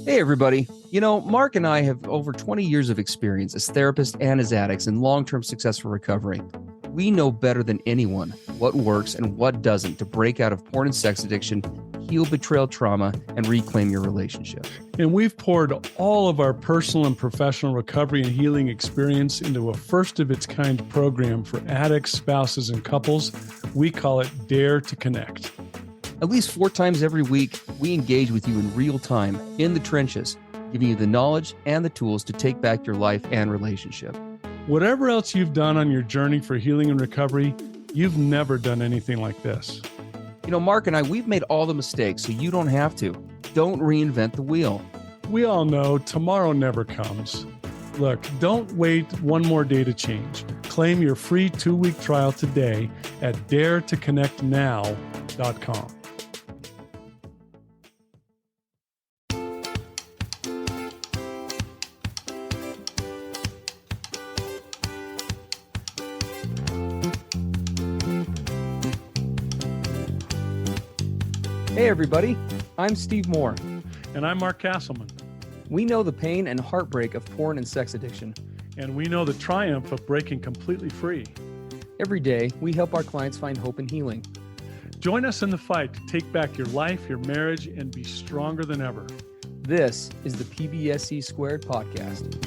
Hey, everybody. Mark and I have over 20 years of experience as therapists and as addicts in long term successful recovery. We know better than anyone what works and what doesn't to break out of porn and sex addiction, heal betrayal trauma, and reclaim your relationship. And we've poured all of our personal and professional recovery and healing experience into a first of its kind program for addicts, spouses, and couples. We call it Dare to Connect. At least 4 times every week, we engage with you in real time, in the trenches, giving you the knowledge and the tools to take back your life and relationship. Whatever else you've done on your journey for healing and recovery, you've never done anything like this. Mark and I, we've made all the mistakes, so you don't have to. Don't reinvent the wheel. We all know tomorrow never comes. Look, don't wait one more day to change. Claim your free 2-week trial today at daretoconnectnow.com. Hey, everybody. I'm Steve Moore. And I'm Mark Castleman. We know the pain and heartbreak of porn and sex addiction. And we know the triumph of breaking completely free. Every day, we help our clients find hope and healing. Join us in the fight to take back your life, your marriage, and be stronger than ever. This is the PBSC Squared podcast.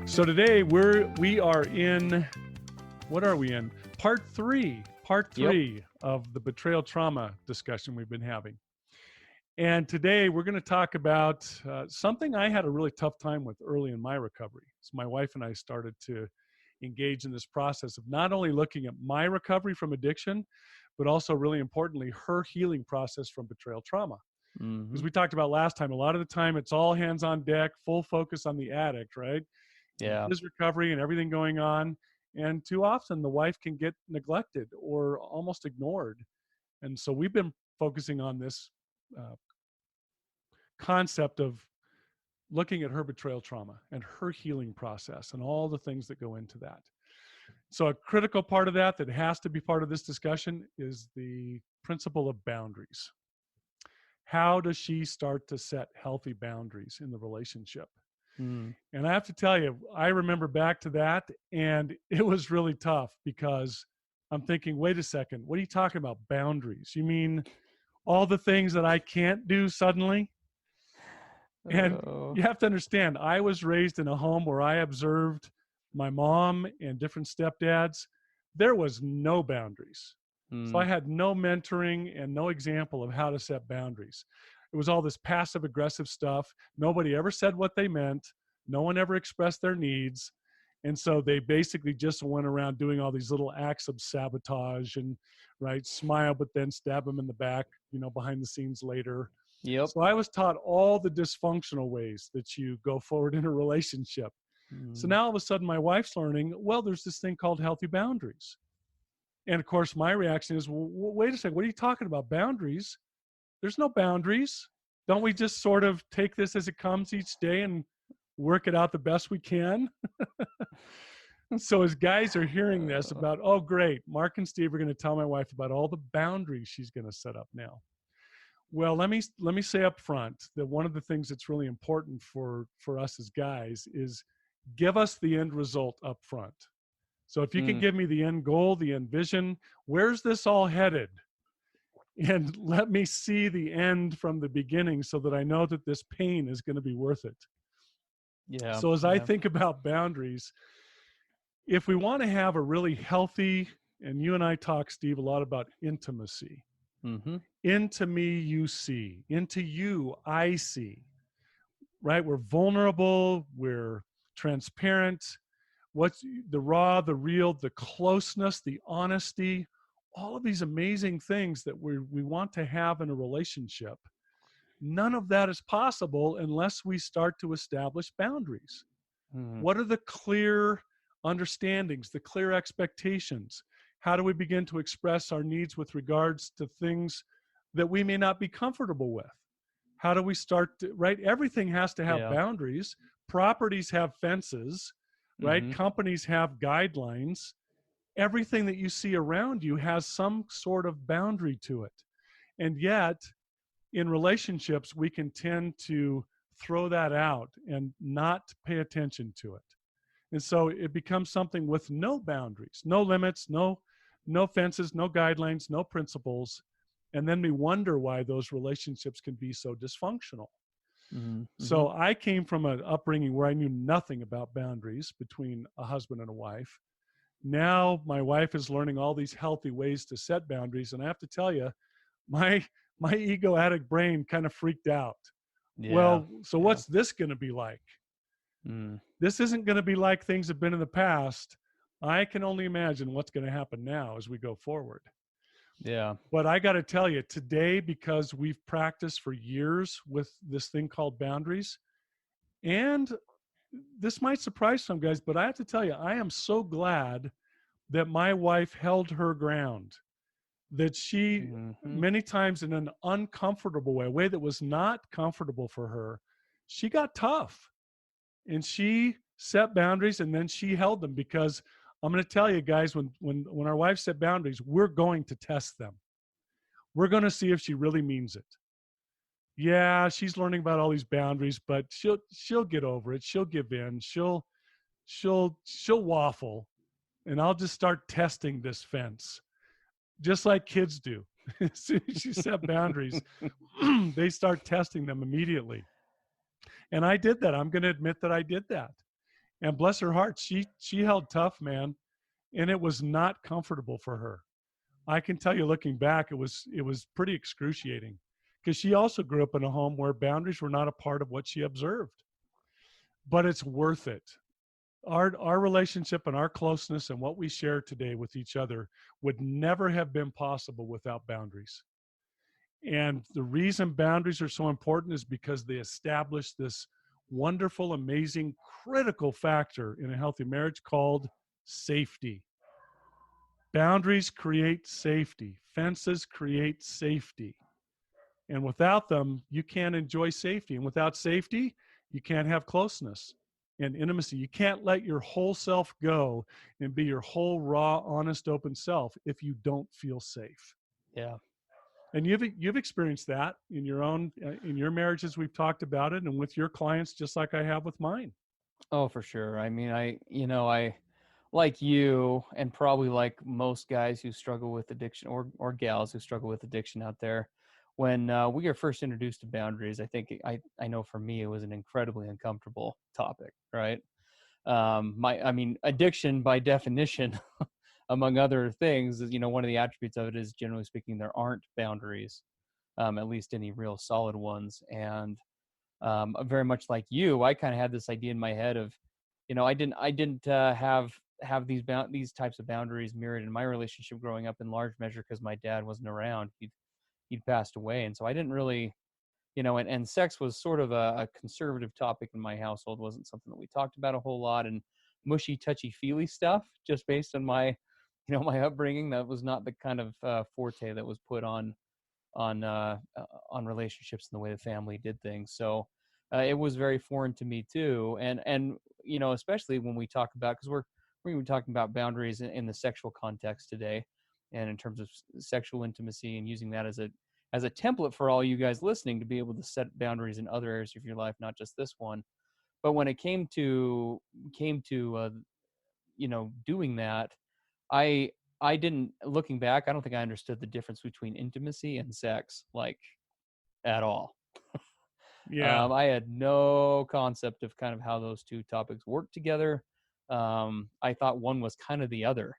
So today we are in, what are we in? Part three of the betrayal trauma discussion we've been having. And today we're going to talk about something I had a really tough time with early in my recovery. So my wife and I started to engage in this process of not only looking at my recovery from addiction, but also really importantly, her healing process from betrayal trauma. As we talked about last time, a lot of the time it's all hands on deck, full focus on the addict, right? Yeah. His recovery and everything going on. And too often the wife can get neglected or almost ignored. And so we've been focusing on this concept of looking at her betrayal trauma and her healing process and all the things that go into that. So a critical part of that has to be part of this discussion is the principle of boundaries. How does she start to set healthy boundaries in the relationship? And I have to tell you, I remember back to that, and it was really tough because I'm thinking, wait a second, what are you talking about? Boundaries? You mean all the things that I can't do suddenly? And you have to understand, I was raised in a home where I observed my mom and different stepdads. There was no boundaries. So I had no mentoring and no example of how to set boundaries. It was all this passive aggressive stuff. Nobody ever said what they meant. No one ever expressed their needs. And so they basically just went around doing all these little acts of sabotage and smile, but then stab them in the back, behind the scenes later. Yep. So I was taught all the dysfunctional ways that you go forward in a relationship. So now all of a sudden my wife's learning, well, there's this thing called healthy boundaries. And of course my reaction is, well, wait a second, what are you talking about? Boundaries? There's no boundaries. Don't we just sort of take this as it comes each day and work it out the best we can? So as guys are hearing this about, oh, great, Mark and Steve are going to tell my wife about all the boundaries she's going to set up now. Well, let me say up front that one of the things that's really important for us as guys is give us the end result up front. So if you can give me the end goal, the end vision, where's this all headed? And let me see the end from the beginning so that I know that this pain is going to be worth it. Yeah. So as I think about boundaries, if we want to have a really healthy, and you and I talk, Steve, a lot about intimacy. Into me, you see. Into you, I see. Right? We're vulnerable. We're transparent. What's the raw, the real, the closeness, the honesty, all of these amazing things that we want to have in a relationship. None of that is possible unless we start to establish boundaries. What are the clear, understandings, the clear expectations. How do we begin to express our needs with regards to things that we may not be comfortable with? How do we start to, right? Everything has to have Yeah. boundaries. Properties have fences, right? Mm-hmm. Companies have guidelines. Everything that you see around you has some sort of boundary to it. And yet, in relationships, we can tend to throw that out and not pay attention to it. And so it becomes something with no boundaries, no limits, no fences, no guidelines, no principles. And then we wonder why those relationships can be so dysfunctional. Mm-hmm. So I came from an upbringing where I knew nothing about boundaries between a husband and a wife. Now my wife is learning all these healthy ways to set boundaries, and I have to tell you, my my ego addict brain kind of freaked out. Yeah. Well, so Yeah. what's this going to be like? Mm. This isn't going to be like things have been in the past. I can only imagine what's going to happen now as we go forward. Yeah. But I got to tell you, today, because we've practiced for years with this thing called boundaries, and this might surprise some guys, but I have to tell you, I am so glad that my wife held her ground, that she, Mm-hmm. many times in an uncomfortable way, a way that was not comfortable for her, she got tough and she set boundaries and then she held them. Because I'm going to tell you guys, when our wives set boundaries, we're going to test them. We're going to see if she really means it. Yeah, she's learning about all these boundaries, but she'll get over it. She'll give in. She'll waffle, and I'll just start testing this fence, just like kids do. As soon as you set boundaries, they start testing them immediately. And I did that. I'm going to admit that I did that. And bless her heart, she held tough, man, and it was not comfortable for her. I can tell you, looking back, it was pretty excruciating, because she also grew up in a home where boundaries were not a part of what she observed. But it's worth it. Our relationship and our closeness and what we share today with each other would never have been possible without boundaries. And the reason boundaries are so important is because they establish this wonderful, amazing, critical factor in a healthy marriage called safety. Boundaries create safety. Fences create safety. And without them, you can't enjoy safety. And without safety, you can't have closeness and intimacy. You can't let your whole self go and be your whole raw, honest, open self if you don't feel safe. Yeah. And you've experienced that in your own in your marriages. We've talked about it, and with your clients, just like I have with mine. Oh, for sure. I mean, I like you, and probably like most guys who struggle with addiction, or gals who struggle with addiction out there, when we are first introduced to boundaries, I think I know for me it was an incredibly uncomfortable topic, right? I mean, addiction by definition, among other things, is, one of the attributes of it is, generally speaking, there aren't boundaries, at least any real solid ones. And very much like you, I kind of had this idea in my head of, I didn't have these types of boundaries mirrored in my relationship growing up, in large measure because my dad wasn't around. He'd passed away, and so I didn't really, and sex was sort of a conservative topic in my household. It wasn't something that we talked about a whole lot, and mushy, touchy feely stuff, just based on my, my upbringing, that was not the kind of forte that was put on relationships and the way the family did things. So it was very foreign to me too. And especially when we talk about, because we're going to be talking about boundaries in the sexual context today, and in terms of sexual intimacy, and using that as a template for all you guys listening to be able to set boundaries in other areas of your life, not just this one. But when it came to doing that, I I didn't, looking back, I don't think I understood the difference between intimacy and sex, like, at all. Yeah. I had no concept of kind of how those two topics work together. I thought one was kind of the other.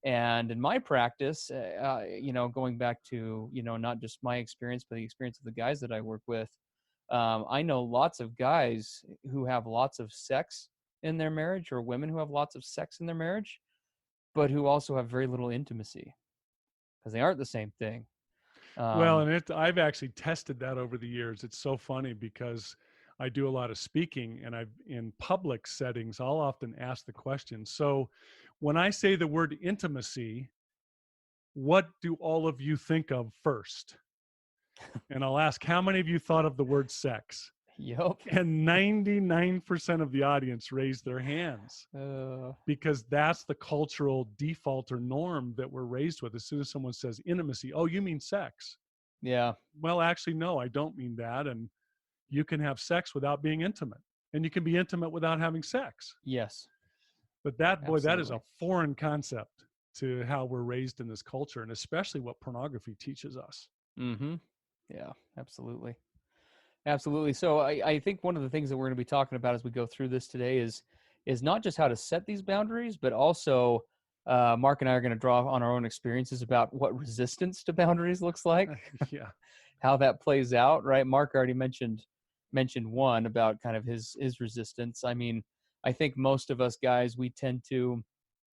And in my practice, going back to, not just my experience, but the experience of the guys that I work with, I know lots of guys who have lots of sex in their marriage, or women who have lots of sex in their marriage, but who also have very little intimacy, because they aren't the same thing. Well, Um, and I've actually tested that over the years. It's so funny because I do a lot of speaking, and I've in public settings, I'll often ask the question. So when I say the word intimacy, what do all of you think of first? And I'll ask, how many of you thought of the word sex? Yep. And 99% of the audience raised their hands, because that's the cultural default or norm that we're raised with. As soon as someone says intimacy, oh, you mean sex? Yeah. Well, actually, no, I don't mean that. And you can have sex without being intimate, and you can be intimate without having sex. Yes. But that, boy, that is Absolutely. a foreign concept to how we're raised in this culture, and especially what pornography teaches us. Mm-hmm. Yeah, absolutely. Absolutely. So I think one of the things that we're going to be talking about as we go through this today is not just how to set these boundaries, but also Mark and I are going to draw on our own experiences about what resistance to boundaries looks like, Yeah. how that plays out. Right. Mark already mentioned one about kind of his resistance. I mean, I think most of us guys, we tend to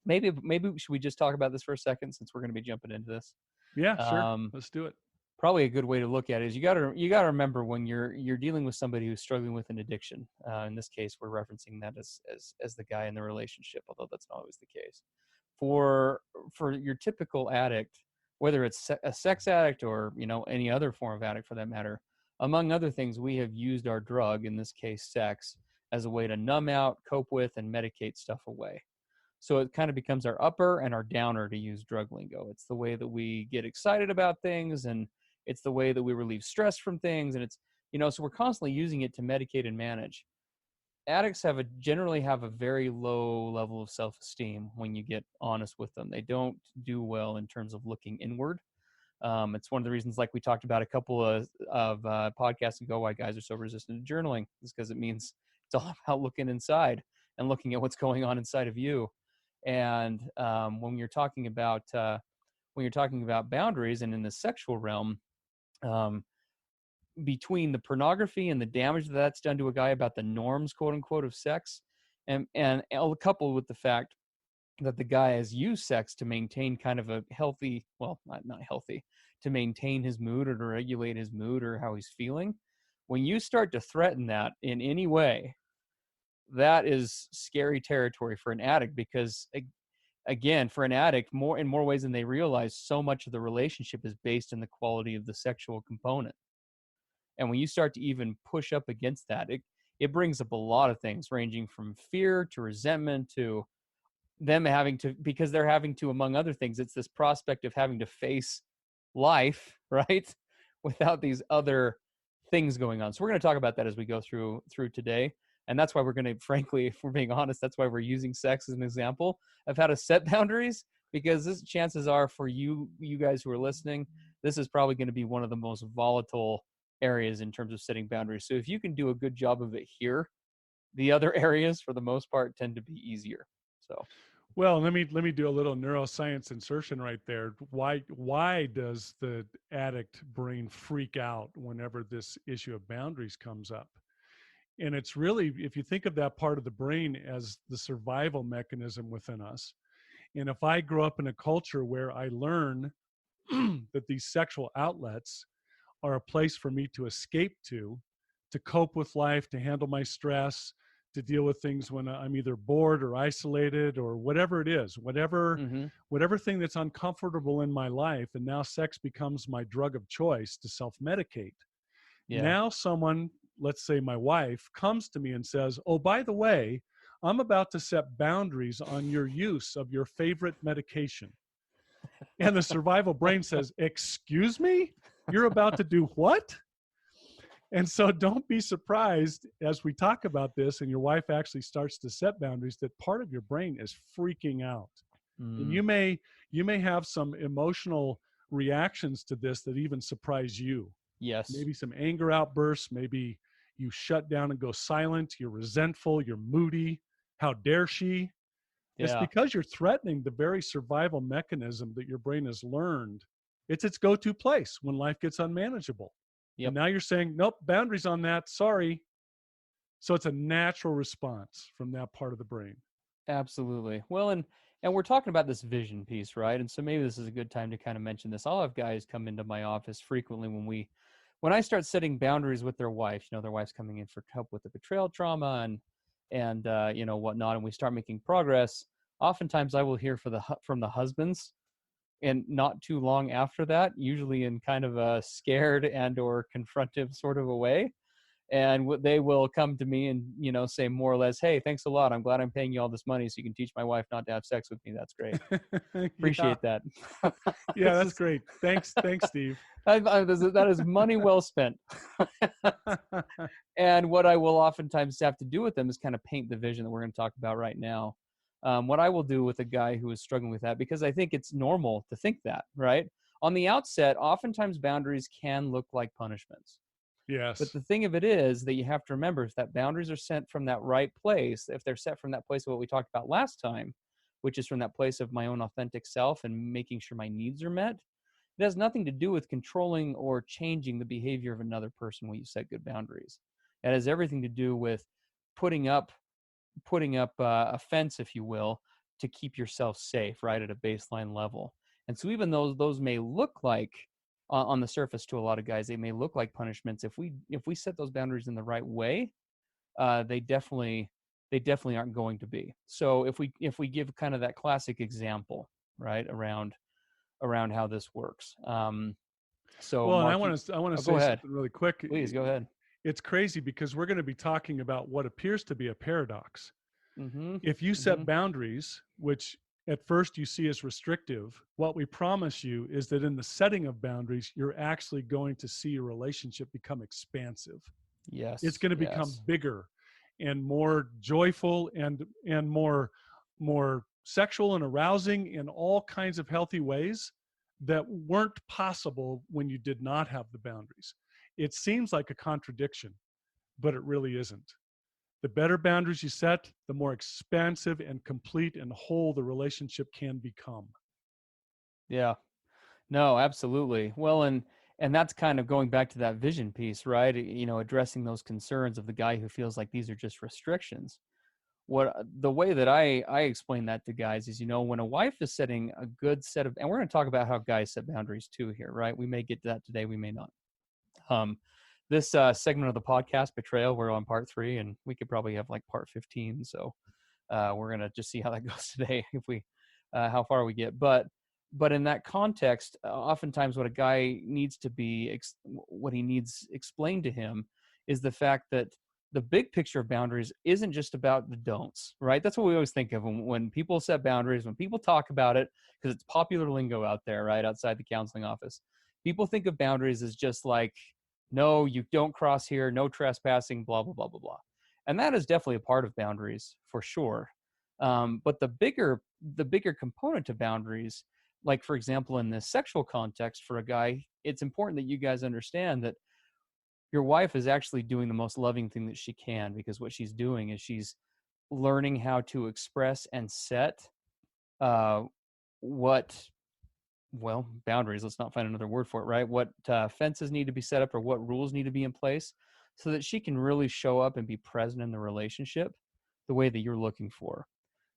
maybe should we just talk about this for a second since we're going to be jumping into this. Yeah, sure. Um, Let's do it. Probably a good way to look at it is you gotta remember when you're dealing with somebody who's struggling with an addiction. In this case, we're referencing that as the guy in the relationship, although that's not always the case. For for your typical addict, whether it's a sex addict or any other form of addict for that matter, among other things, we have used our drug, in this case sex, as a way to numb out, cope with, and medicate stuff away. So it kind of becomes our upper and our downer, to use drug lingo. It's the way that we get excited about things, and it's the way that we relieve stress from things. And so we're constantly using it to medicate and manage. Addicts generally have a very low level of self-esteem when you get honest with them. They don't do well in terms of looking inward. It's one of the reasons, like we talked about a couple of podcasts ago, why guys are so resistant to journaling, is because it means it's all about looking inside and looking at what's going on inside of you. And when you're talking about boundaries and in the sexual realm, um, between the pornography and the damage that's done to a guy about the norms, quote unquote, of sex, and coupled with the fact that the guy has used sex to maintain kind of a healthy, well, not healthy, to maintain his mood or to regulate his mood or how he's feeling. When you start to threaten that in any way, that is scary territory for an addict, because again, for an addict, more in more ways than they realize, so much of the relationship is based in the quality of the sexual component. And when you start to even push up against that, it brings up a lot of things, ranging from fear to resentment to them having to, because they're having to, among other things, it's this prospect of having to face life, right, without these other things going on. So we're going to talk about that as we go through today. And that's why we're going to, frankly, if we're being honest, that's why we're using sex as an example of how to set boundaries, because chances are, for you guys who are listening, this is probably going to be one of the most volatile areas in terms of setting boundaries. So if you can do a good job of it here, the other areas, for the most part, tend to be easier. So, Well, let me do a little neuroscience insertion right there. Why does the addict brain freak out whenever this issue of boundaries comes up? And it's really, if you think of that part of the brain as the survival mechanism within us, and if I grow up in a culture where I learn that these sexual outlets are a place for me to escape to cope with life, to handle my stress, to deal with things when I'm either bored or isolated or whatever it is, mm-hmm. whatever thing that's uncomfortable in my life, and now sex becomes my drug of choice to self-medicate. Yeah. Now someone, let's say my wife, comes to me and says, "Oh, by the way, I'm about to set boundaries on your use of your favorite medication." And the survival brain says, "Excuse me? You're about to do what?" And so don't be surprised as we talk about this and your wife actually starts to set boundaries, that part of your brain is freaking out. And Mm, you may have some emotional reactions to this that even surprise you. yes. Maybe some anger outbursts, maybe you shut down and go silent, you're resentful, you're moody. How dare she? It's Yeah. because you're threatening the very survival mechanism that your brain has learned. It's its go-to place when life gets unmanageable. And Yep. now you're saying, nope, boundaries on that. Sorry. So it's a natural response from that part of the brain. Absolutely. Well, and we're talking about this vision piece, right? And so maybe this is a good time to kind of mention this. I'll have guys come into my office frequently when when I start setting boundaries with their wife, their wife's coming in for help with the betrayal trauma and whatnot, and we start making progress. Oftentimes, I will hear from the husbands, and not too long after that, usually in kind of a scared and or confrontive sort of a way, and they will come to me and say more or less, "Hey, thanks a lot. I'm glad I'm paying you all this money so you can teach my wife not to have sex with me. That's great. Yeah. Appreciate that." Yeah, that's great. Thanks, thanks, Steve. That is money well spent. And what I will oftentimes have to do with them is kind of paint the vision that we're going to talk about right now. What I will do with a guy who is struggling with that, because I think it's normal to think that, right? On the outset, oftentimes boundaries can look like punishments. But Yes. the thing of it is that you have to remember, if that boundaries are set from that right place, if they're set from that place of what we talked about last time, which is from that place of my own authentic self and making sure my needs are met, it has nothing to do with controlling or changing the behavior of another person when you set good boundaries. It has everything to do with putting up a fence, if you will, to keep yourself safe, right, at a baseline level. And so even though those may look like, on the surface to a lot of guys, they may look like punishments. If we set those boundaries in the right way, they definitely aren't going to be. So if we give kind of that classic example, right, around how this works. So Well, and Mark, I want to go say ahead, something really quick. please go ahead. It's crazy because we're going to be talking about what appears to be a paradox. Mm-hmm. If you Mm-hmm. set boundaries, which at first you see as restrictive, what we promise you is that in the setting of boundaries, you're actually going to see your relationship become expansive. It's Yes, going to become yes. bigger and more joyful and more sexual and arousing in all kinds of healthy ways that weren't possible when you did not have the boundaries. It seems like a contradiction, but it really isn't. The better boundaries you set, the more expansive and complete and whole the relationship can become. Yeah. No, absolutely. Well, and that's kind of going back to that vision piece, right? Addressing those concerns of the guy who feels like these are just restrictions. What the way that I explain that to guys is, when a wife is setting a good set of, and we're going to talk about how guys set boundaries too here, right? We may get to that today, we may not. Um, this segment of the podcast, Betrayal, we're on part 3, and we could probably have like part 15. So we're gonna just see how that goes today, if we how far we get. But in that context, oftentimes what a guy needs to be what he needs explained to him is the fact that the big picture of boundaries isn't just about the don'ts, right? That's what we always think of when people set boundaries, when people talk about it, because it's popular lingo out there, right, outside the counseling office. People think of boundaries as just like, no, you don't cross here, no trespassing, blah blah blah blah blah, and that is definitely a part of boundaries for sure. But the bigger component to boundaries, like for example in this sexual context for a guy, it's important that you guys understand that your wife is actually doing the most loving thing that she can, because what she's doing is she's learning how to express and set uh, what boundaries, let's not find another word for it, right? What fences need to be set up or what rules need to be in place so that she can really show up and be present in the relationship the way that you're looking for.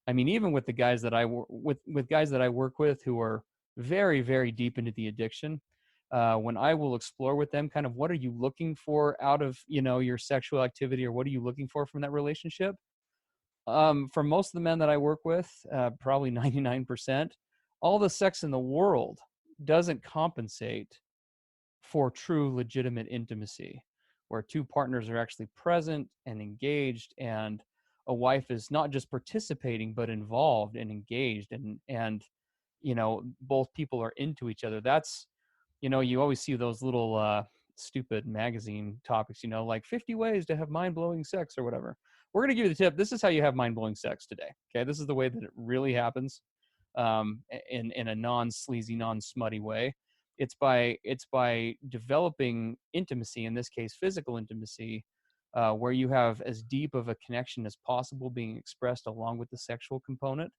I mean, even with the guys that with guys that I work with who are very, very deep into the addiction, when I will explore with them kind of what are you looking for out of, your sexual activity, or what are you looking for from that relationship? For most of the men that I work with, probably 99%, all the sex in the world doesn't compensate for true legitimate intimacy, where two partners are actually present and engaged, and a wife is not just participating but involved and engaged, and both people are into each other. That's, you always see those little stupid magazine topics, like 50 ways to have mind-blowing sex or whatever. We're going to give you the tip. This is how you have mind-blowing sex today. Okay, this is the way that it really happens, in a non-sleazy, non-smutty way. It's by developing intimacy, in this case physical intimacy, where you have as deep of a connection as possible being expressed along with the sexual component.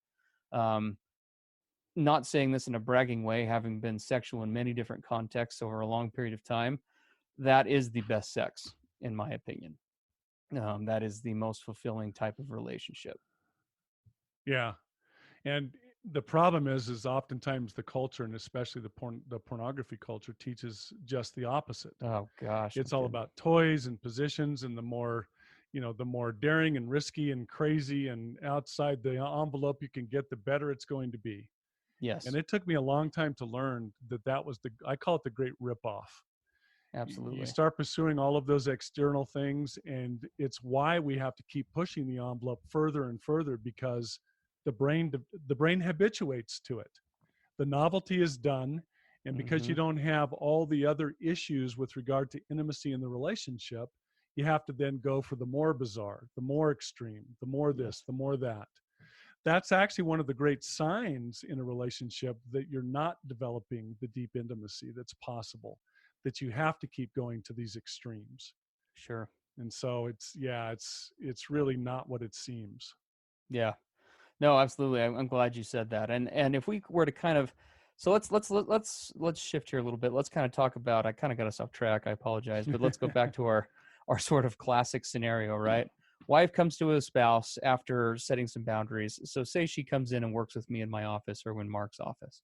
um, Not saying this in a bragging way, having been sexual in many different contexts over a long period of time, that is the best sex, in my opinion. That is the most fulfilling type of relationship. Yeah. And The problem is oftentimes the culture, and especially the pornography culture, teaches just the opposite. Oh gosh, It's all good. about toys and positions, and the more, the more daring and risky and crazy and outside the envelope you can get, the better it's going to be. And Yes, it took me a long time to learn that was I call it the great ripoff. You absolutely. start pursuing all of those external things, and it's why we have to keep pushing the envelope further and further, because the brain the brain habituates to it. The novelty is done, and because you Hmm. don't have all the other issues with regard to intimacy in the relationship, you have to then go for the more bizarre, the more extreme, the more this, Yes, the more that. That's actually one of the great signs in a relationship that you're not developing the deep intimacy that's possible, that you have to keep going to these extremes. sure. And so it's really not what it seems. Yeah. No, absolutely. I'm glad you said that. And if we were to kind of, so let's shift here a little bit. Let's kind of talk about. I kind of got us off track. I apologize, but let's go back to our sort of classic scenario, right? Wife comes to a spouse after setting some boundaries. So say she comes in and works with me in my office or in Mark's office,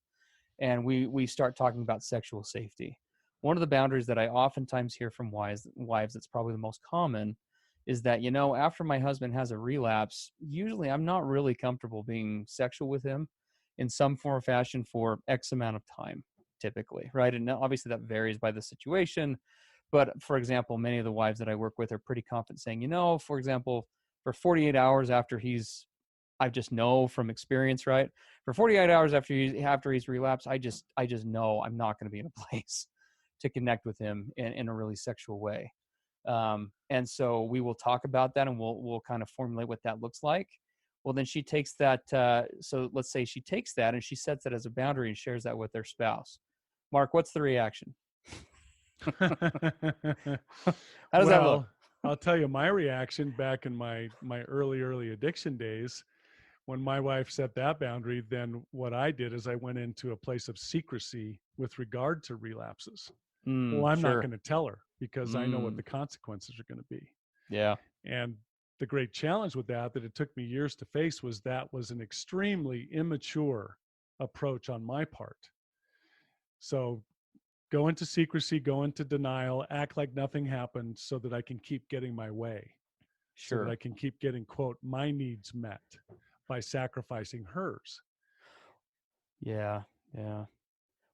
and we start talking about sexual safety. One of the boundaries that I oftentimes hear from wives that's probably the most common is that, after my husband has a relapse, usually I'm not really comfortable being sexual with him in some form or fashion for X amount of time, typically, right? And obviously that varies by the situation. But for example, many of the wives that I work with are pretty confident saying, for example, for 48 hours after I just know from experience, right? For 48 hours after he's relapsed, I just know I'm not going to be in a place to connect with him in a really sexual way. And so we will talk about that, and we'll kind of formulate what that looks like. Well, then she takes that. So let's say she takes that and she sets it as a boundary and shares that with their spouse. Mark, what's the reaction? How does that look? Well, I'll tell you my reaction back in my early addiction days. When my wife set that boundary, then what I did is I went into a place of secrecy with regard to relapses. Well, I'm not Sure. going to tell her because I know what the Mm, consequences are going to be. yeah. And the great challenge with that it took me years to face was that was an extremely immature approach on my part. So go into secrecy, go into denial, act like nothing happened so that I can keep getting my way, so that I Sure. can keep getting, quote, my needs met by sacrificing hers. Yeah. Yeah.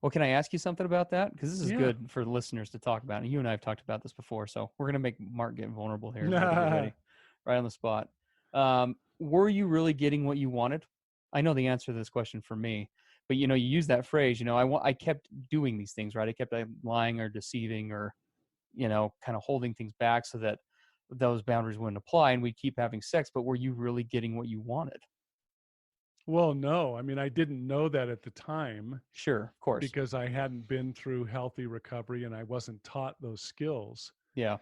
Well, can I ask you something about that? Because this is Yeah. good for listeners to talk about. And you and I have talked about this before. So we're going to make Mark get vulnerable here. Mark, get ready. Right on the spot. Were you really getting what you wanted? I know the answer to this question for me, but you use that phrase, I kept doing these things, right? I kept lying or deceiving or, kind of holding things back so that those boundaries wouldn't apply and we keep having sex. But were you really getting what you wanted? Well, no. I mean, I didn't know that at the time Sure. Of course. because I hadn't been through healthy recovery and I wasn't taught those skills. Yeah.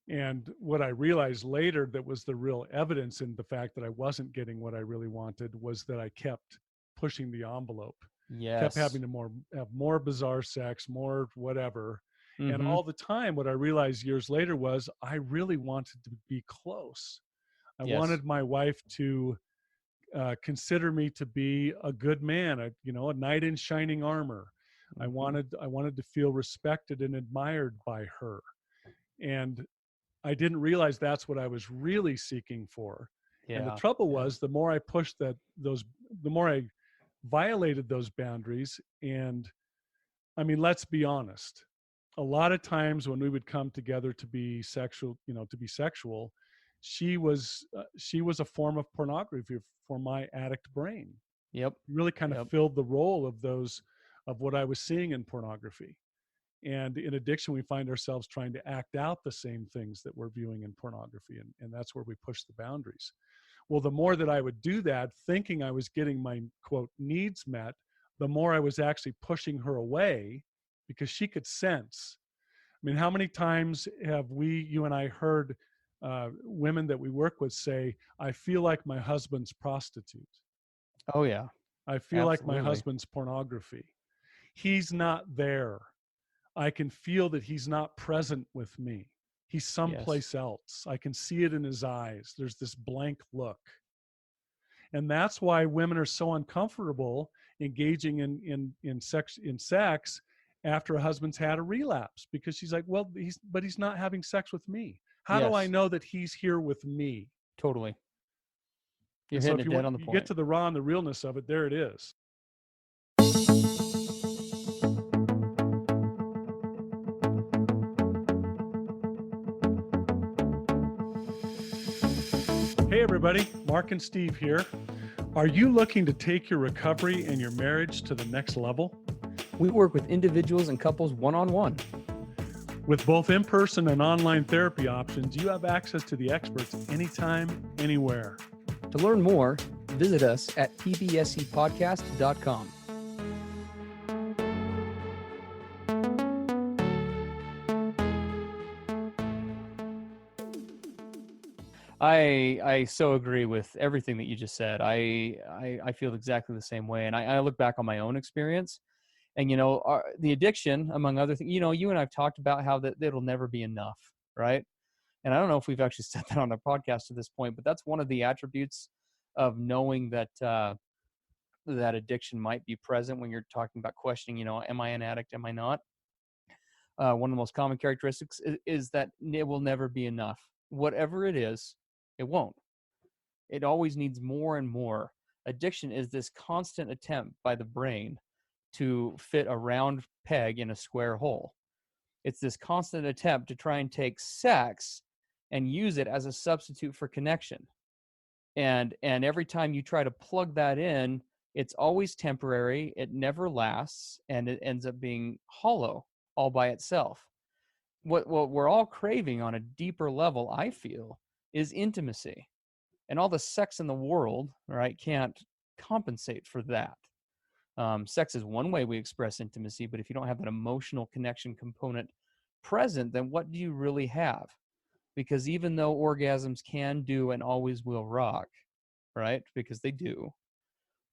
And what I realized later that was the real evidence in the fact that I wasn't getting what I really wanted was that I kept pushing the envelope, kept Yes. having to have more bizarre sex, more whatever. And Mm-hmm. all the time, what I realized years later was I really wanted to be close. I Yes. wanted my wife to consider me to be a good man, a knight in shining armor. Mm-hmm. I wanted to feel respected and admired by her. And I didn't realize that's what I was really seeking for. And the Yeah. trouble Yeah. was, the more I pushed the more I violated those boundaries. And I mean, let's be honest. A lot of times when we would come together to be sexual, she was a form of pornography for my addict brain. Yep. Really kind of Yep. filled the role of what I was seeing in pornography. And in addiction, we find ourselves trying to act out the same things that we're viewing in pornography. And that's where we push the boundaries. Well, the more that I would do that, thinking I was getting my, quote, needs met, the more I was actually pushing her away because she could sense. I mean, how many times have you and I heard women that we work with say, I feel like my husband's prostitute. Oh yeah. I feel like my Absolutely. husband's pornography. He's not there. I can feel that he's not present with me. He's Yes. someplace else. I can see it in his eyes. There's this blank look. And that's why women are so uncomfortable engaging in sex after a husband's had a relapse, because she's like, well, he's not having sex with me. How do I Yes, know that he's here with me? totally. You're And so hitting if it you dead want, on the you get point. to the raw and the realness of it, there it is. Hey everybody, Mark and Steve here. Are you looking to take your recovery and your marriage to the next level? We work with individuals and couples one-on-one. With both in-person and online therapy options, you have access to the experts anytime, anywhere. To learn more, visit us at pbscpodcast.com. I so agree with everything that you just said. I feel exactly the same way. And I look back on my own experience, and, the addiction, among other things, you and I've talked about how that it'll never be enough, right? And I don't know if we've actually said that on the podcast at this point, but that's one of the attributes of knowing that that addiction might be present when you're talking about questioning, am I an addict? Am I not? One of the most common characteristics is that it will never be enough. Whatever it is, it won't. It always needs more and more. Addiction is this constant attempt by the brain to fit a round peg in a square hole. It's this constant attempt to try and take sex and use it as a substitute for connection. And every time you try to plug that in, it's always temporary, it never lasts, and it ends up being hollow all by itself. What we're all craving on a deeper level, I feel, is intimacy. And all the sex in the world, right, can't compensate for that. Sex is one way we express intimacy, but if you don't have that emotional connection component present, then what do you really have? Because even though orgasms can do and always will rock, right? Because they do.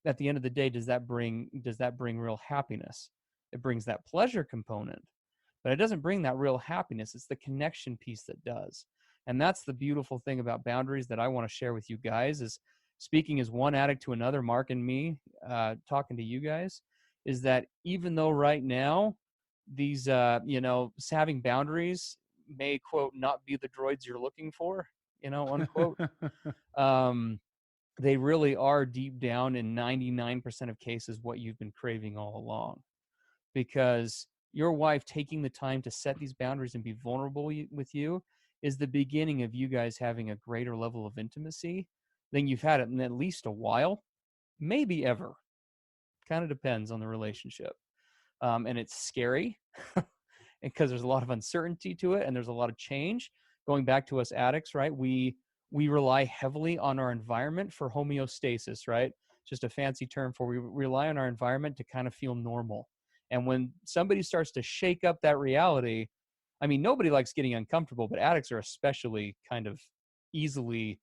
At the end of the day, does that bring real happiness? It brings that pleasure component, but it doesn't bring that real happiness. It's the connection piece that does. And that's the beautiful thing about boundaries that I want to share with you guys, is speaking as one addict to another, Mark and me, talking to you guys, is that even though right now these, having boundaries may, quote, not be the droids you're looking for, unquote, they really are deep down in 99% of cases what you've been craving all along. Because your wife taking the time to set these boundaries and be vulnerable with you is the beginning of you guys having a greater level of intimacy than you've had it in at least a while, maybe ever. Kind of depends on the relationship. And it's scary because there's a lot of uncertainty to it, and there's a lot of change. Going back to us addicts, right? We rely heavily on our environment for homeostasis, right? Just a fancy term for we rely on our environment to kind of feel normal. And when somebody starts to shake up that reality, I mean, nobody likes getting uncomfortable, but addicts are especially kind of easily,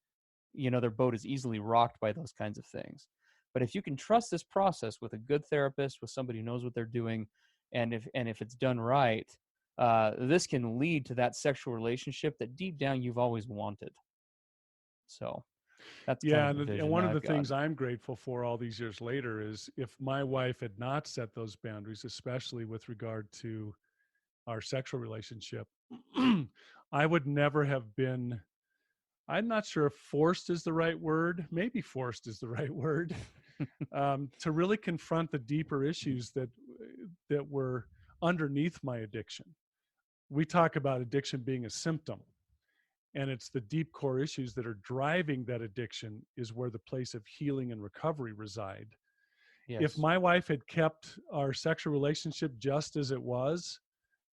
their boat is easily rocked by those kinds of things. But if you can trust this process with a good therapist, with somebody who knows what they're doing, and if it's done right, this can lead to that sexual relationship that deep down you've always wanted. So that's kind Yeah, of the and vision one that of the I've got. things I'm grateful for all these years later is, if my wife had not set those boundaries, especially with regard to our sexual relationship, I would never have been, I'm not sure if forced is the right word, maybe forced is the right word, to really confront the deeper issues that were underneath my addiction. We talk about addiction being a symptom, and it's the deep core issues that are driving that addiction is where the place of healing and recovery reside. If Yes. my wife had kept our sexual relationship just as it was,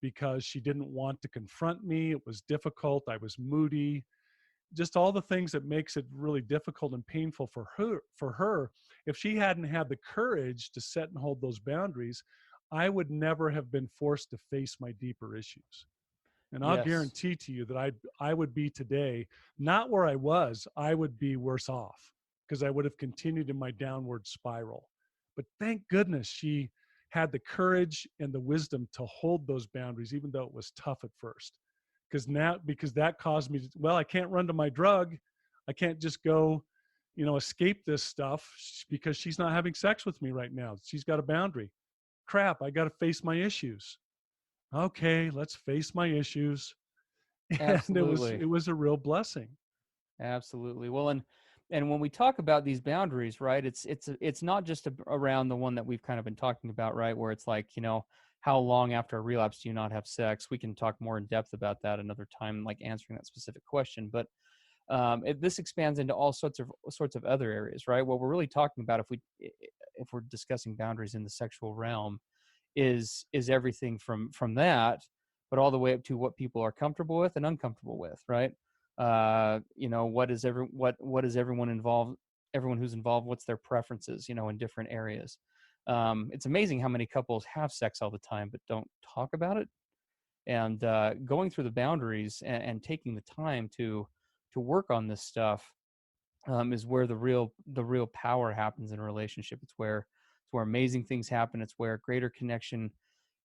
because she didn't want to confront me, it was difficult, I was moody, just all the things that makes it really difficult and painful for her, if she hadn't had the courage to set and hold those boundaries, I would never have been forced to face my deeper issues. And I'll Yes. guarantee to you that I would be today, not where I was, I would be worse off, because I would have continued in my downward spiral. But thank goodness she had the courage and the wisdom to hold those boundaries, even though it was tough at first. Because that caused me to, well, I can't run to my drug. I can't just go escape this stuff because she's not having sex with me right now. She's got a boundary. Crap, I got to face my issues. Okay, let's face my issues. And Absolutely. it was a real blessing. Absolutely. Well, and when we talk about these boundaries, right, it's not just around the one that we've kind of been talking about, right, where it's like, how long after a relapse do you not have sex? We can talk more in depth about that another time, like answering that specific question. But this expands into all sorts of other areas, right? What we're really talking about, if we're discussing boundaries in the sexual realm, is everything from that, but all the way up to what people are comfortable with and uncomfortable with, right? What is everyone involved, everyone who's involved, what's their preferences, in different areas. It's amazing how many couples have sex all the time but don't talk about it. And going through the boundaries and taking the time to work on this stuff is where the real power happens in a relationship. It's where amazing things happen. It's where greater connection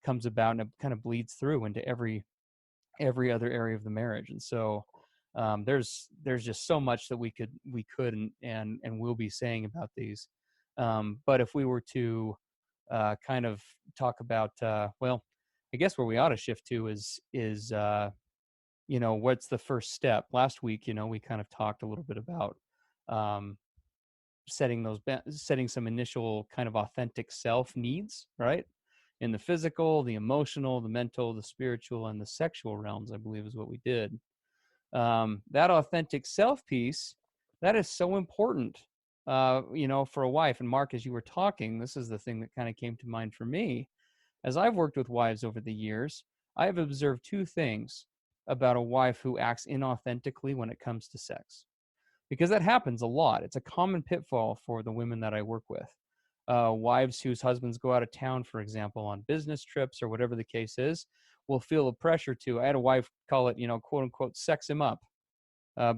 comes about, and it kind of bleeds through into every other area of the marriage. And so there's just so much that we could and will be saying about these. But if we were to kind of talk about, well, I guess where we ought to shift to is what's the first step? Last week, we kind of talked a little bit about setting some initial kind of authentic self needs, right? In the physical, the emotional, the mental, the spiritual, and the sexual realms, I believe is what we did. That authentic self piece, that is so important, for a wife. And Mark, as you were talking, this is the thing that kind of came to mind for me. As I've worked with wives over the years, I have observed two things about a wife who acts inauthentically when it comes to sex, because that happens a lot. It's a common pitfall for the women that I work with. Wives whose husbands go out of town, for example, on business trips or whatever the case is, will feel a pressure to. I had a wife call it, quote unquote, sex him up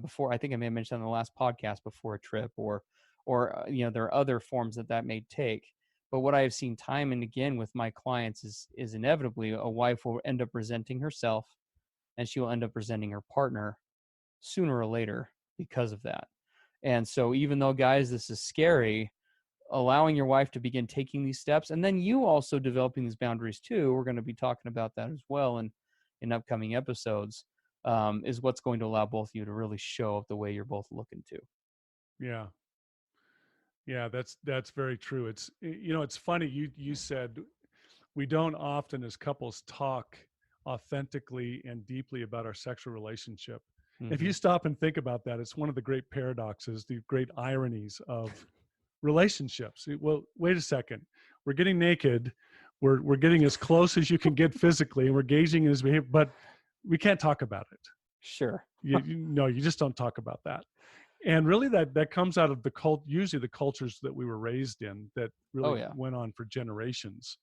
before. I think I may have mentioned on the last podcast, before a trip, or there are other forms that may take. But what I have seen time and again with my clients is inevitably a wife will end up resenting herself, and she will end up resenting her partner sooner or later because of that. And so even though, guys, this is scary, allowing your wife to begin taking these steps, and then you also developing these boundaries too, we're going to be talking about that as well in upcoming episodes, is what's going to allow both of you to really show up the way you're both looking to. Yeah, that's very true. It's funny, you said we don't often as couples talk authentically and deeply about our sexual relationship. Mm-hmm. If you stop and think about that, it's one of the great paradoxes, the great ironies of relationships. Well, wait a second. We're getting naked. We're getting as close as you can get physically, and we're gauging his behavior, but we can't talk about it. Sure. You just don't talk about that. And really that comes out of usually the cultures that we were raised in, that really went on for generations.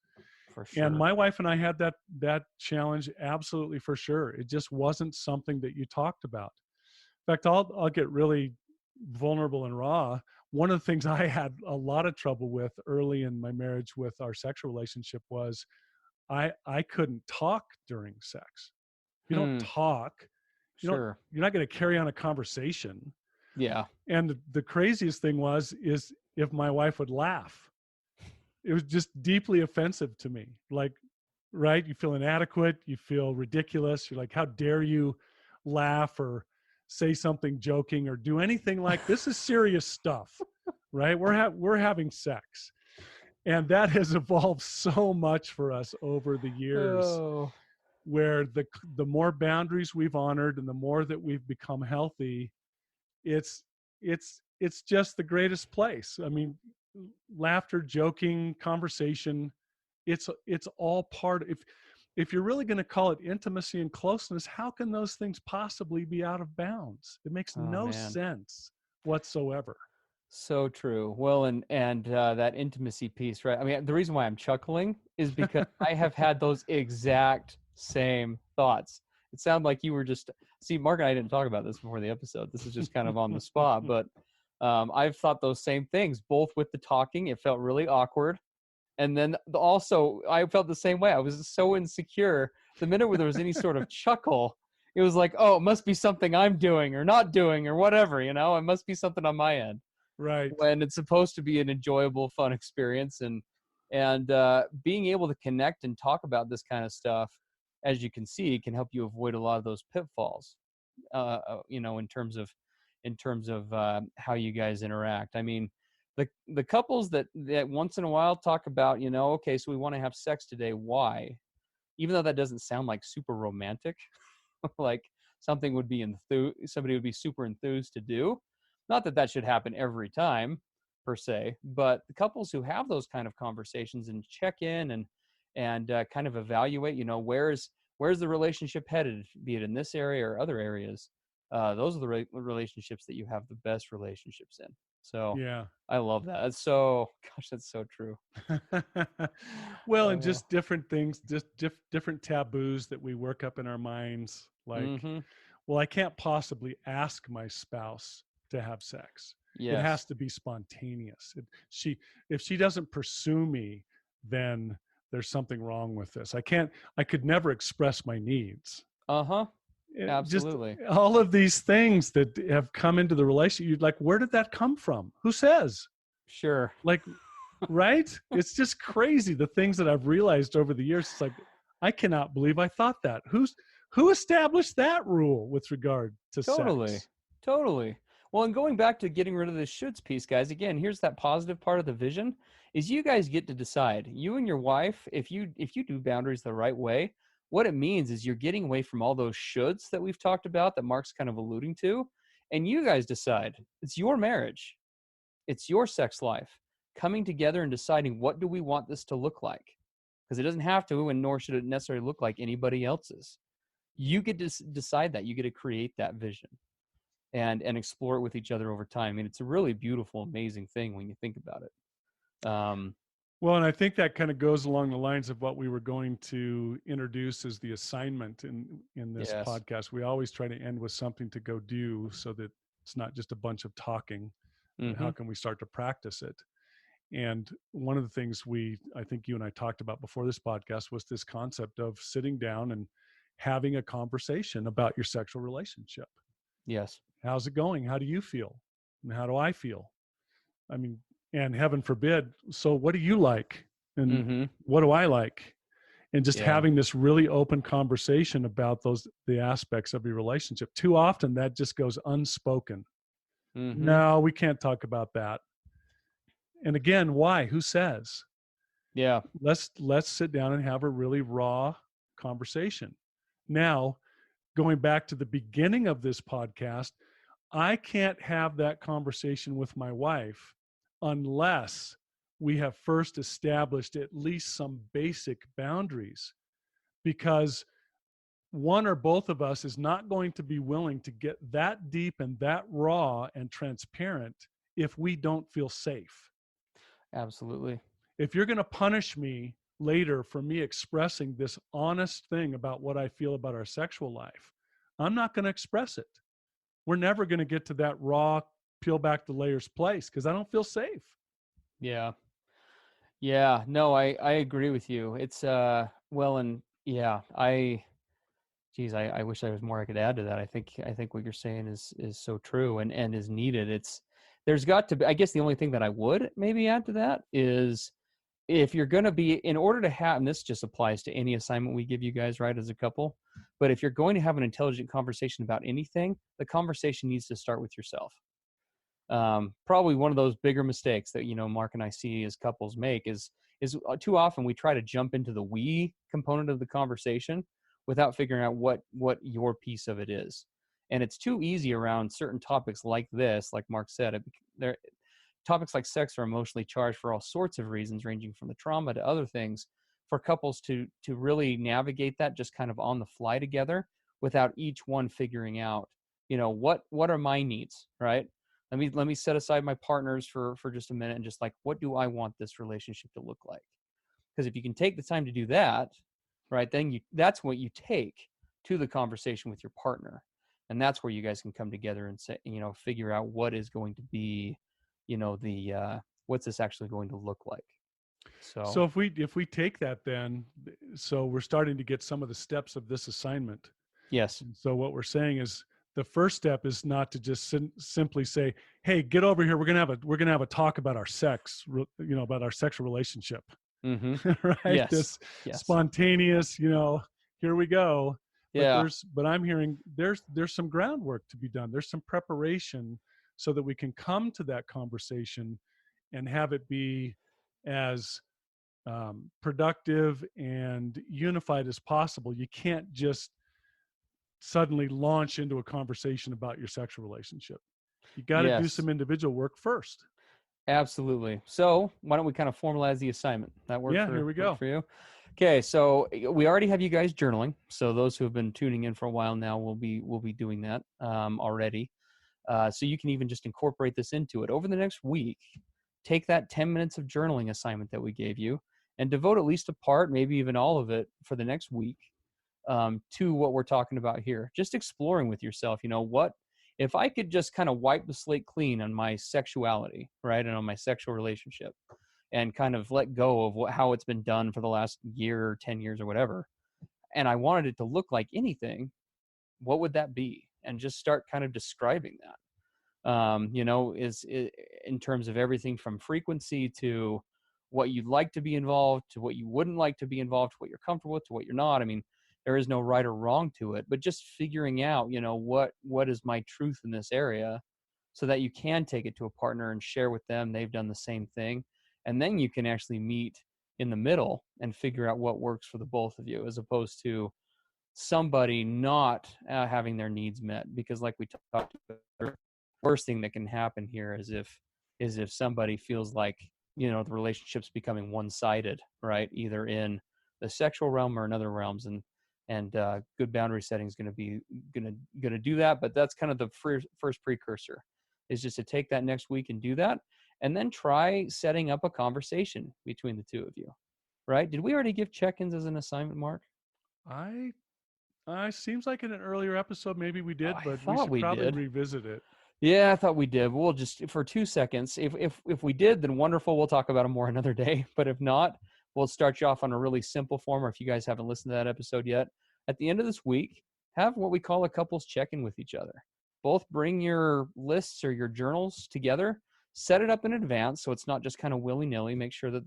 For sure. And my wife and I had that challenge, absolutely, for sure. It just wasn't something that you talked about. In fact, I'll get really vulnerable and raw. One of the things I had a lot of trouble with early in my marriage with our sexual relationship was I couldn't talk during sex. You don't talk. Sure. You're not going to carry on a conversation. Yeah. And the craziest thing is if my wife would laugh. It was just deeply offensive to me. Like, right? You feel inadequate. You feel ridiculous. You're like, how dare you laugh or say something joking or do anything like this? Is serious stuff, right? We're having sex. And that has evolved so much for us over the years, where the more boundaries we've honored and the more that we've become healthy, it's just the greatest place. I mean, laughter, joking, conversation, it's all part. If you're really going to call it intimacy and closeness, how can those things possibly be out of bounds? It makes no sense whatsoever. So true. Well, and that intimacy piece, right? I mean, the reason why I'm chuckling is because I have had those exact same thoughts. It sounded like you were just, see, Mark and I didn't talk about this before the episode. This is just kind of on the spot, but I've thought those same things, both with the talking. It felt really awkward. And then also I felt the same way. I was so insecure. The minute where there was any sort of chuckle, it was like, oh, it must be something I'm doing or not doing or whatever, it must be something on my end. Right. when it's supposed to be an enjoyable, fun experience. And being able to connect and talk about this kind of stuff, as you can see, can help you avoid a lot of those pitfalls. In terms of how you guys interact. I mean, the couples that once in a while talk about, okay, so we want to have sex today. Why? Even though that doesn't sound like super romantic, like something somebody would be super enthused to do. Not that that should happen every time per se, but the couples who have those kind of conversations and check in and kind of evaluate, where's the relationship headed, be it in this area or other areas. Those are the relationships that you have the best relationships in. So Yeah. I love that. That's so true. Well, and Uh, just different things, just different taboos that we work up in our minds. Like, mm-hmm. well, I can't possibly ask my spouse to have sex. It has Yes. to be spontaneous. If she doesn't pursue me, then there's something wrong with this. I could never express my needs. Uh-huh. Just Absolutely. all of these things that have come into the relationship. You're like, where did that come from? Who says? Sure. Like, right? It's just crazy the things that I've realized over the years. It's like, I cannot believe I thought that. Who established that rule with regard to Totally. sex? Totally. Well, and going back to getting rid of the shoulds piece, guys, again, here's that positive part of the vision is you guys get to decide. You and your wife, if you do boundaries the right way, what it means is you're getting away from all those shoulds that we've talked about that Mark's kind of alluding to, and you guys decide. It's your marriage. It's your sex life. Coming together and deciding what do we want this to look like? Because it doesn't have to, and nor should it necessarily look like anybody else's. You get to decide that. You get to create that vision and explore it with each other over time. I mean, it's a really beautiful, amazing thing when you think about it. Well, and I think that kind of goes along the lines of what we were going to introduce as the assignment in this Yes. podcast. We always try to end with something to go do so that it's not just a bunch of talking. Mm-hmm. How can we start to practice it? And one of the things I think you and I talked about before this podcast was this concept of sitting down and having a conversation about your sexual relationship. Yes. How's it going? How do you feel? And how do I feel? I mean, and heaven forbid, so what do you like? And Mm-hmm. what do I like? And just Yeah. having this really open conversation about the aspects of your relationship. Too often that just goes unspoken. Mm-hmm. No, we can't talk about that. And again, why? Who says? Yeah. Let's sit down and have a really raw conversation. Now, going back to the beginning of this podcast, I can't have that conversation with my wife unless we have first established at least some basic boundaries, because one or both of us is not going to be willing to get that deep and that raw and transparent if we don't feel safe. Absolutely. If you're going to punish me later for me expressing this honest thing about what I feel about our sexual life, I'm not going to express it. We're never going to get to that raw, peel back the layers place because I don't feel safe. Yeah. Yeah. No, I agree with you. It's well, and yeah, I wish there was more I could add to that. I think what you're saying is so true and is needed. There's got to be, I guess the only thing that I would maybe add to that is if you're going to be, in order to have, and this just applies to any assignment we give you guys, right, as a couple, but if you're going to have an intelligent conversation about anything, the conversation needs to start with yourself. Probably one of those bigger mistakes that, Mark and I see as couples make is too often we try to jump into the we component of the conversation without figuring out what your piece of it is. And it's too easy around certain topics like this, like Mark said, topics like sex are emotionally charged for all sorts of reasons, ranging from the trauma to other things, for couples to really navigate that just kind of on the fly together without each one figuring out, what are my needs, right? Let me set aside my partners for just a minute and just like, what do I want this relationship to look like? Because if you can take the time to do that, right, then that's what you take to the conversation with your partner. And that's where you guys can come together and say, figure out what is going to be, the what's this actually going to look like. So So if we take that then, so we're starting to get some of the steps of this assignment. yes. So what we're saying is the first step is not to just simply say, "Hey, get over here. We're gonna have a talk about our sex, about our sexual relationship." Mm-hmm. Right? Yes. This Yes. spontaneous, here we go. Yeah. But I'm hearing there's some groundwork to be done. There's some preparation so that we can come to that conversation and have it be as productive and unified as possible. You can't just suddenly launch into a conversation about your sexual relationship. You got to do Yes. some individual work first. Absolutely. So why don't we kind of formalize the assignment? That Yeah, here we work go. for you? Okay, so we already have you guys journaling. So those who have been tuning in for a while now will be doing that already. So you can even just incorporate this into it over the next week. Take that 10 minutes of journaling assignment that we gave you and devote at least a part, maybe even all of it, for the next week to what we're talking about here. Just exploring with yourself, what if I could just kind of wipe the slate clean on my sexuality, right? And on my sexual relationship and kind of let go of how it's been done for the last year or 10 years or whatever. And I wanted it to look like anything, what would that be? And just start kind of describing that. In terms of everything from frequency to what you'd like to be involved, to what you wouldn't like to be involved, to what you're comfortable with, to what you're not. I mean, there is no right or wrong to it, but just figuring out, what is my truth in this area so that you can take it to a partner and share with them they've done the same thing. And then you can actually meet in the middle and figure out what works for the both of you, as opposed to somebody not having their needs met. Because like we talked about, worst thing that can happen here is if somebody feels like the relationship's becoming one-sided, right? Either in the sexual realm or in other realms. And good boundary setting is going to be going to do that. But that's kind of the first precursor, is just to take that next week and do that, and then try setting up a conversation between the two of you, right? Did we already give check-ins as an assignment, Mark? I seems like in an earlier episode maybe we did, I but we thought should we probably did. revisit it. Yeah, I thought we did. We'll just for 2 seconds. If we did, then wonderful. We'll talk about it more another day. But if not, we'll start you off on a really simple form. Or if you guys haven't listened to that episode yet, at the end of this week, have what we call a couples check-in with each other. Both bring your lists or your journals together. Set it up in advance so it's not just kind of willy-nilly. Make sure that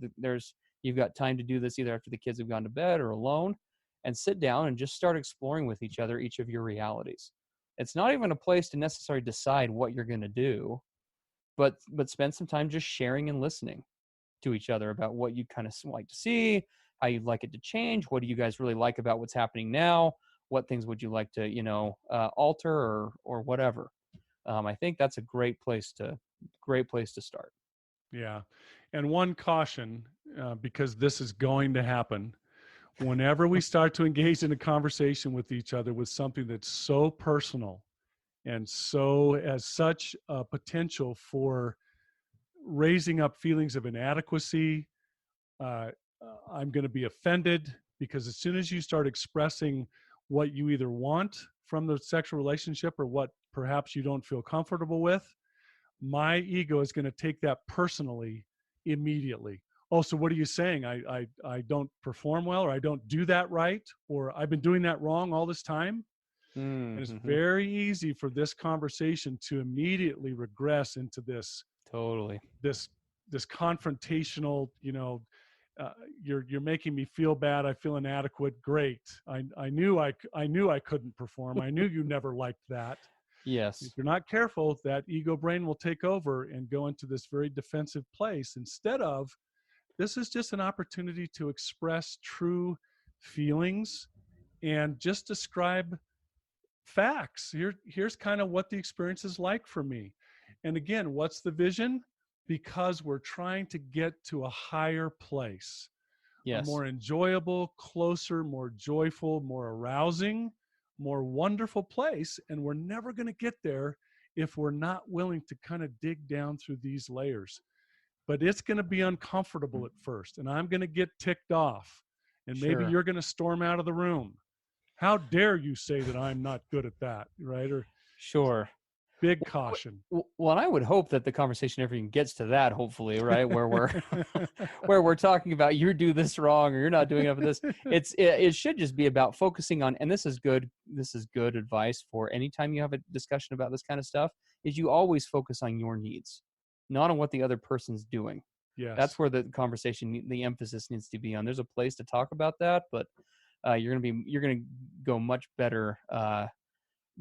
you've got time to do this either after the kids have gone to bed or alone, and sit down and just start exploring with each other each of your realities. It's not even a place to necessarily decide what you're going to do, but spend some time just sharing and listening to each other about what you'd kind of like to see, how you'd like it to change, what do you guys really like about what's happening now, what things would you like to alter or whatever. I think that's a great place to start. Yeah. And one caution, because this is going to happen. Whenever we start to engage in a conversation with each other with something that's so personal and so as such a potential for raising up feelings of inadequacy, uh, I'm going to be offended, because as soon as you start expressing what you either want from the sexual relationship or what perhaps you don't feel comfortable with, my ego is going to take that personally immediately. Oh, so what are you saying? I don't perform well, or I don't do that right, or I've been doing that wrong all this time? And it's Mm-hmm. very easy for this conversation to immediately regress into Totally. this this confrontational, uh, you're making me feel bad. I feel inadequate. Great. I knew I couldn't perform. I knew you never liked that. If Yes. you're not careful, that ego brain will take over and go into this very defensive place, instead of, this is just an opportunity to express true feelings and just describe facts. Here's kind of what the experience is like for me. And again, what's the vision? Because we're trying to get to a higher place, a Yes. more enjoyable, closer, more joyful, more arousing, more wonderful place. And we're never going to get there if we're not willing to kind of dig down through these layers. But it's going to be uncomfortable at first, and I'm going to get ticked off. And maybe Sure. you're going to storm out of the room. How dare you say that I'm not good at that, right? Or Sure. Big caution. Well, and I would hope that the conversation never even gets to that, hopefully, right? Where we're where we're talking about you do this wrong or you're not doing enough of this. It should just be about focusing on, and this is good advice for anytime you have a discussion about this kind of stuff, is you always focus on your needs, not on what the other person's doing. Yes. That's where the conversation, the emphasis needs to be on. There's a place to talk about that, but you're gonna go much better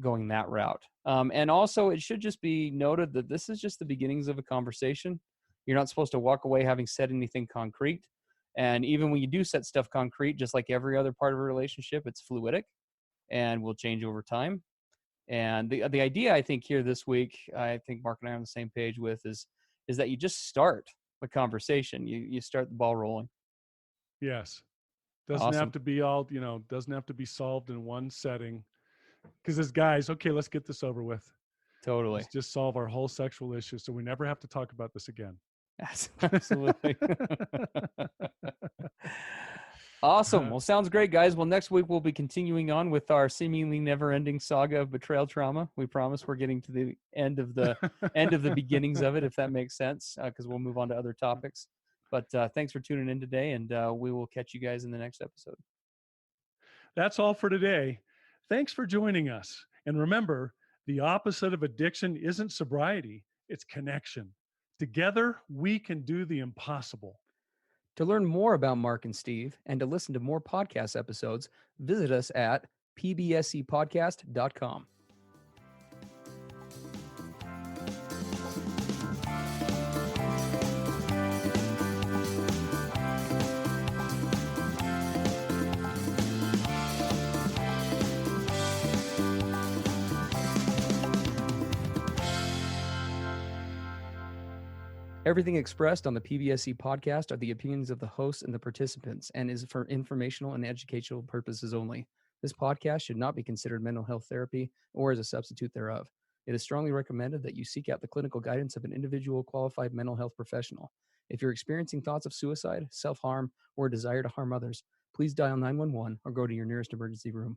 going that route. And also, it should just be noted that this is just the beginnings of a conversation. You're not supposed to walk away having said anything concrete. And even when you do set stuff concrete, just like every other part of a relationship, it's fluidic and will change over time. And the idea, I think, here this week, I think Mark and I are on the same page with is that you just start the conversation. You start the ball rolling. Yes. Doesn't Awesome. have to be all, doesn't have to be solved in one setting. Because as guys, okay, let's get this over with. Totally. Let's just solve our whole sexual issue so we never have to talk about this again. Absolutely. Awesome. Well, sounds great, guys. Well, next week we'll be continuing on with our seemingly never-ending saga of betrayal trauma. We promise we're getting to the end of the beginnings of it, if that makes sense, because we'll move on to other topics. But thanks for tuning in today, and we will catch you guys in the next episode. That's all for today. Thanks for joining us. And remember, the opposite of addiction isn't sobriety, it's connection. Together, we can do the impossible. To learn more about Mark and Steve and to listen to more podcast episodes, visit us at pbscpodcast.com. Everything expressed on the PBSC podcast are the opinions of the hosts and the participants and is for informational and educational purposes only. This podcast should not be considered mental health therapy or as a substitute thereof. It is strongly recommended that you seek out the clinical guidance of an individual qualified mental health professional. If you're experiencing thoughts of suicide, self-harm, or a desire to harm others, please dial 911 or go to your nearest emergency room.